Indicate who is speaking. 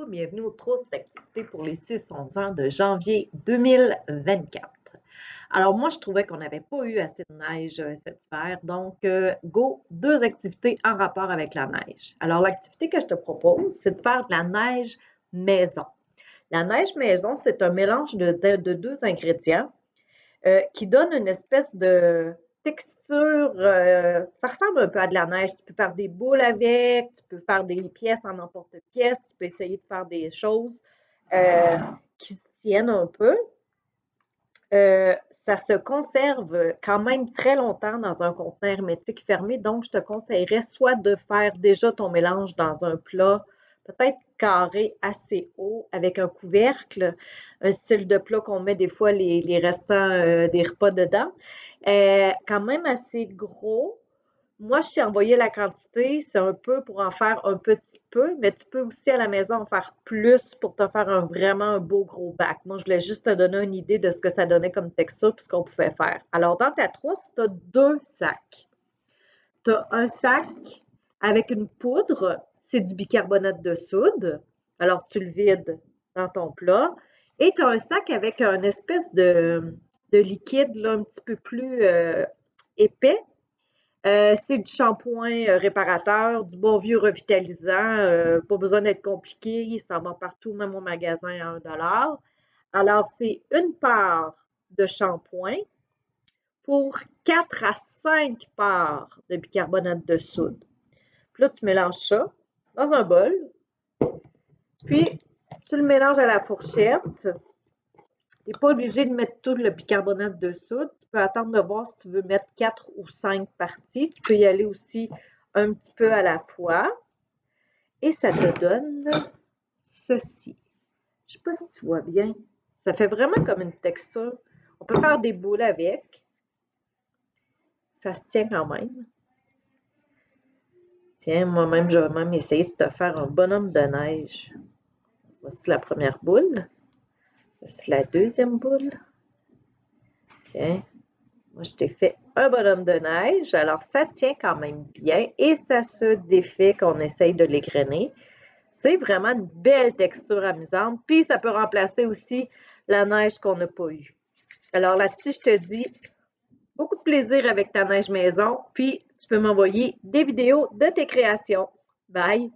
Speaker 1: Bienvenue aux trousses d'activités pour les 6-11 ans de janvier 2024. Alors moi, je trouvais qu'on n'avait pas eu assez de neige cet hiver, donc go, 2 activités en rapport avec la neige. Alors l'activité que je te propose, c'est de faire de la neige maison. La neige maison, c'est un mélange de 2 ingrédients qui donne une espèce de texture, ça ressemble un peu à de la neige. Tu peux faire des boules avec, tu peux faire des pièces en emporte-pièce, tu peux essayer de faire des choses qui se tiennent un peu. Ça se conserve quand même très longtemps dans un conteneur hermétique fermé, donc je te conseillerais soit de faire déjà ton mélange dans un plat, peut-être carré assez haut avec un couvercle, un style de plat qu'on met des fois les restants des repas dedans, quand même assez gros. Moi, je t'ai envoyé la quantité, c'est un peu pour en faire un petit peu, mais tu peux aussi à la maison en faire plus pour te faire vraiment un beau gros bac. Moi, je voulais juste te donner une idée de ce que ça donnait comme texture et ce qu'on pouvait faire. Alors, dans ta trousse, tu as 2 sacs. Tu as un sac avec une poudre, c'est du bicarbonate de soude. Alors, tu le vides dans ton plat. Et tu as un sac avec un espèce de liquide là, un petit peu plus épais. C'est du shampoing réparateur, du bon vieux revitalisant, pas besoin d'être compliqué, ça va partout, même au magasin à 1 $. Alors, c'est une part de shampoing pour 4 à 5 parts de bicarbonate de soude. Puis là, tu mélanges ça dans un bol, puis tu le mélanges à la fourchette. Tu n'es pas obligé de mettre tout le bicarbonate de soude. Tu peux attendre de voir si tu veux mettre 4 ou 5 parties. Tu peux y aller aussi un petit peu à la fois. Et ça te donne ceci. Je ne sais pas si tu vois bien. Ça fait vraiment comme une texture. On peut faire des boules avec. Ça se tient quand même. Tiens, moi-même, je vais même essayer de te faire un bonhomme de neige. Voici la première boule. Voici la deuxième boule. Tiens, moi, je t'ai fait un bonhomme de neige. Alors, ça tient quand même bien et ça se défait quand on essaye de l'égrener. C'est vraiment une belle texture amusante. Puis, ça peut remplacer aussi la neige qu'on n'a pas eue. Alors là-dessus, je te dis beaucoup de plaisir avec ta neige maison. Puis, tu peux m'envoyer des vidéos de tes créations. Bye!